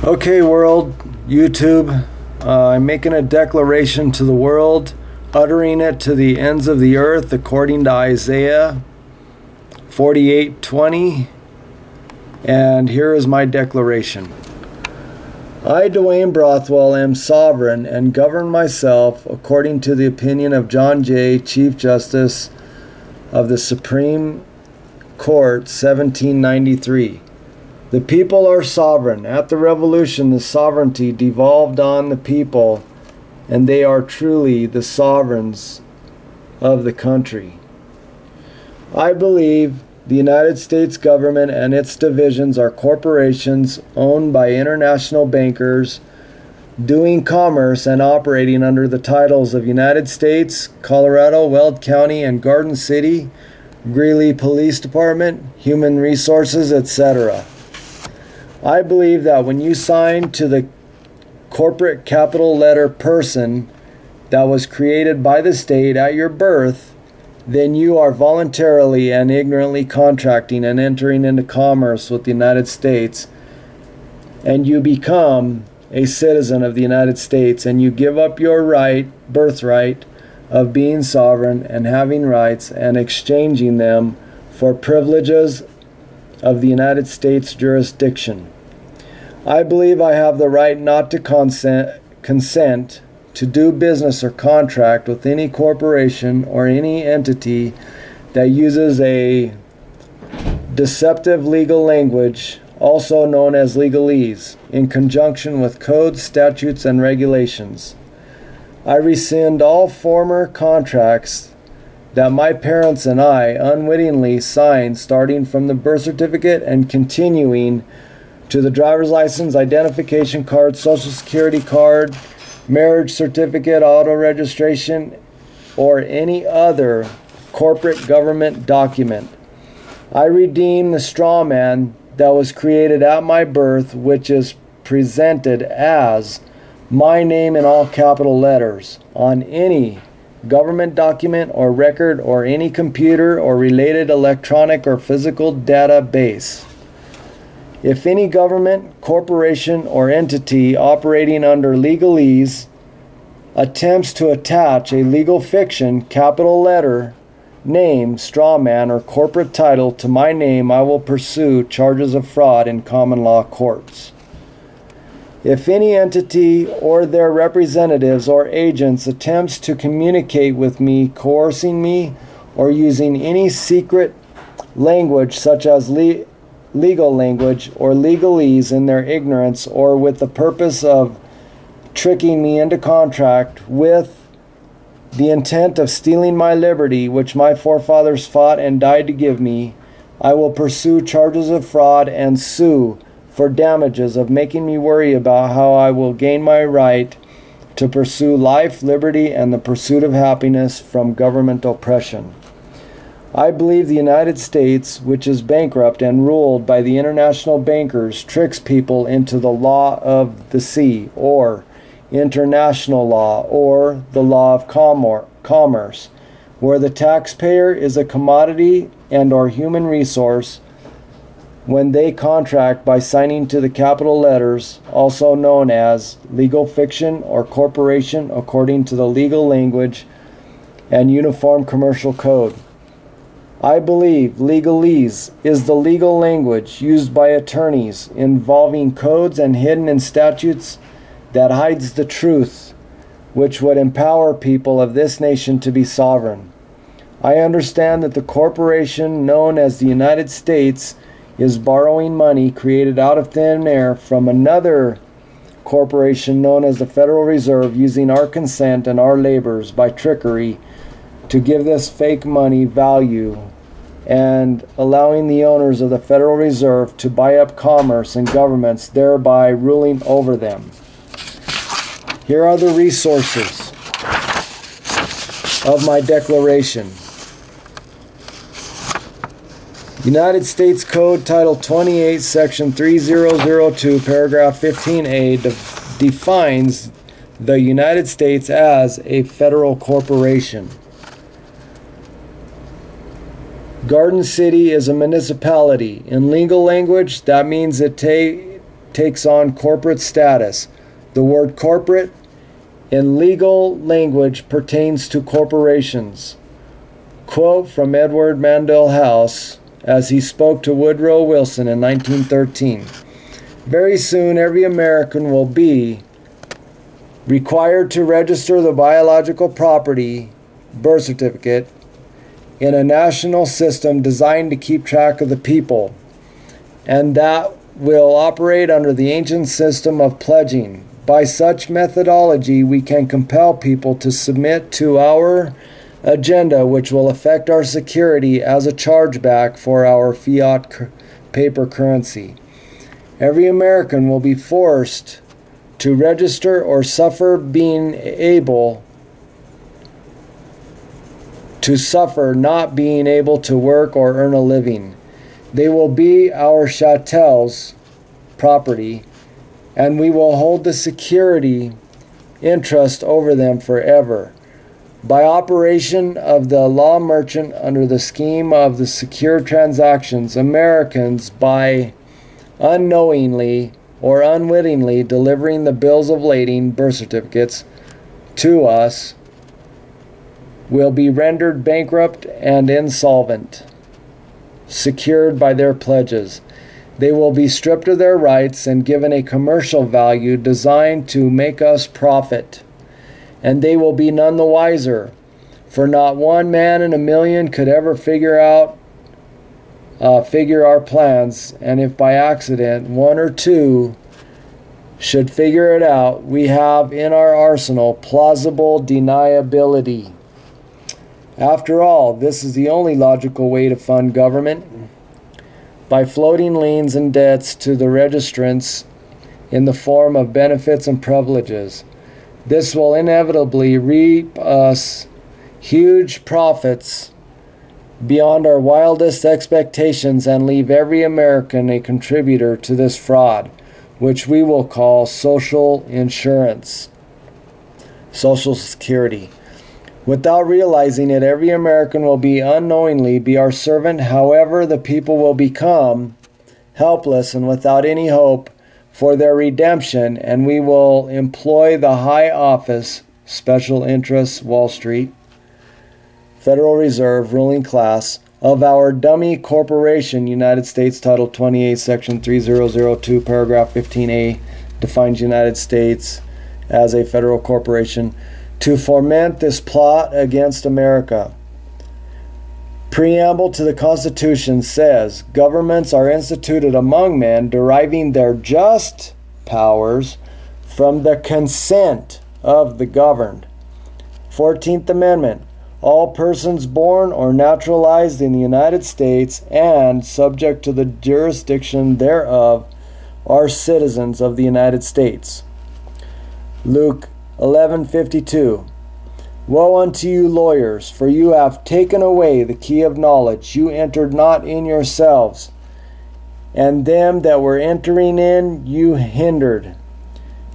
Okay, world, YouTube, I'm making a declaration to the world, uttering it to the ends of the earth according to Isaiah 48:20. And here is my declaration. I, Dwayne Brothwell, am sovereign and govern myself according to the opinion of John Jay, Chief Justice of the Supreme Court, 1793. The people are sovereign. At the Revolution, the sovereignty devolved on the people, and they are truly the sovereigns of the country. I believe the United States government and its divisions are corporations owned by international bankers doing commerce and operating under the titles of United States, Colorado, Weld County, and Garden City, Greeley Police Department, Human Resources, etc. I believe that when you sign to the corporate capital letter person that was created by the state at your birth, then you are voluntarily and ignorantly contracting and entering into commerce with the United States, and you become a citizen of the United States, and you give up your birthright of being sovereign and having rights and exchanging them for privileges of the United States jurisdiction. I believe I have the right not to consent to do business or contract with any corporation or any entity that uses a deceptive legal language, also known as legalese, in conjunction with codes, statutes, and regulations. I rescind all former contracts that my parents and I unwittingly signed, starting from the birth certificate and continuing to the driver's license, identification card, social security card, marriage certificate, auto registration, or any other corporate government document. I redeem the straw man that was created at my birth, which is presented as my name in all capital letters on any government document or record or any computer or related electronic or physical database. If any government, corporation, or entity operating under legalese attempts to attach a legal fiction, capital letter, name, straw man, or corporate title to my name, I will pursue charges of fraud in common law courts. If any entity or their representatives or agents attempts to communicate with me, coercing me, or using any secret language such as legal language or legalese in their ignorance or with the purpose of tricking me into contract with the intent of stealing my liberty, which my forefathers fought and died to give me, I will pursue charges of fraud and sue for damages of making me worry about how I will gain my right to pursue life, liberty, and the pursuit of happiness from government oppression. I believe the United States, which is bankrupt and ruled by the international bankers, tricks people into the law of the sea, or international law, or the law of commerce, where the taxpayer is a commodity and or human resource when they contract by signing to the capital letters, also known as legal fiction or corporation according to the legal language and Uniform Commercial Code. I believe legalese is the legal language used by attorneys involving codes and hidden in statutes that hides the truth, which would empower people of this nation to be sovereign. I understand that the corporation known as the United States is borrowing money created out of thin air from another corporation known as the Federal Reserve, using our consent and our labors by trickery to give this fake money value and allowing the owners of the Federal Reserve to buy up commerce and governments, thereby ruling over them. Here are the resources of my declaration. United States Code Title 28, Section 3002, Paragraph 15A defines the United States as a federal corporation. Garden City is a municipality. In legal language, that means it takes on corporate status. The word corporate in legal language pertains to corporations. Quote from Edward Mandell House as he spoke to Woodrow Wilson in 1913. Very soon every American will be required to register the biological property birth certificate in a national system designed to keep track of the people, and that will operate under the ancient system of pledging. By such methodology, we can compel people to submit to our agenda, which will affect our security as a chargeback for our fiat paper currency. Every American will be forced to register or suffer not being able to work or earn a living. They will be our chattel's property, and we will hold the security interest over them forever. By operation of the law merchant under the scheme of the secure transactions, Americans, by unknowingly or unwittingly delivering the bills of lading, birth certificates, to us, will be rendered bankrupt and insolvent, secured by their pledges. They will be stripped of their rights and given a commercial value designed to make us profit. And they will be none the wiser, for not one man in a million could ever figure our plans, and if by accident one or two should figure it out, we have in our arsenal plausible deniability. After all, this is the only logical way to fund government, by floating liens and debts to the registrants in the form of benefits and privileges. This will inevitably reap us huge profits beyond our wildest expectations and leave every American a contributor to this fraud, which we will call social insurance, Social Security. Without realizing it, every American will unknowingly be our servant. However, the people will become helpless and without any hope for their redemption, and we will employ the high office, special interests, Wall Street, Federal Reserve, ruling class, of our dummy corporation. United States Title 28, Section 3002, Paragraph 15A defines United States as a federal corporation, to foment this plot against America. Preamble to the Constitution says, governments are instituted among men, deriving their just powers from the consent of the governed. 14th Amendment, all persons born or naturalized in the United States and subject to the jurisdiction thereof are citizens of the United States. Luke 11:52. Woe unto you, lawyers, for you have taken away the key of knowledge. You entered not in yourselves, and them that were entering in you hindered.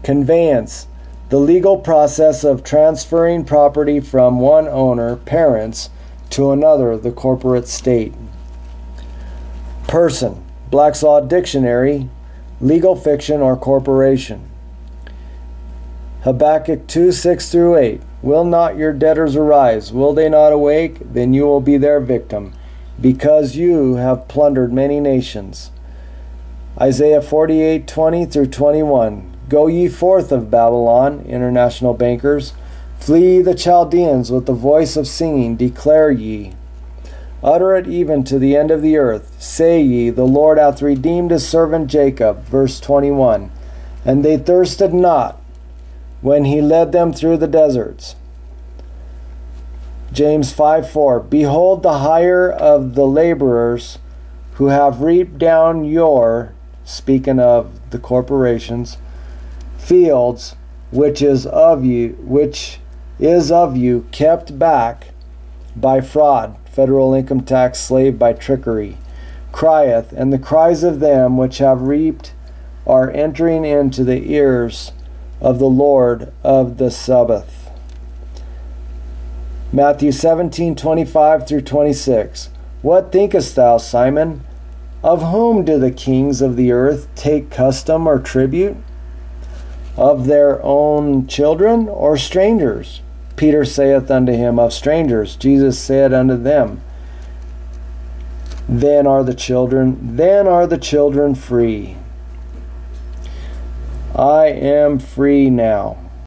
Conveyance, the legal process of transferring property from one owner, parents, to another, the corporate state. Person, Black's Law Dictionary, legal fiction or corporation. Habakkuk 2:6-8. Will not your debtors arise? Will they not awake? Then you will be their victim, because you have plundered many nations. Isaiah 48:20-21. Go ye forth of Babylon, international bankers. Flee the Chaldeans with the voice of singing. Declare ye. Utter it even to the end of the earth. Say ye, the Lord hath redeemed his servant Jacob. Verse 21. And they thirsted not when he led them through the deserts. James 5:4. Behold the hire of the laborers who have reaped down your, speaking of the corporations, fields, which is of you kept back by fraud, federal income tax, slave by trickery, crieth, and the cries of them which have reaped are entering into the ears of the Lord of the Sabbath. Matthew 17:25-26. What thinkest thou, Simon? Of whom do the kings of the earth take custom or tribute? Of their own children or strangers? Peter saith unto him, Of strangers. Jesus said unto them, Then are the children free. I am free now.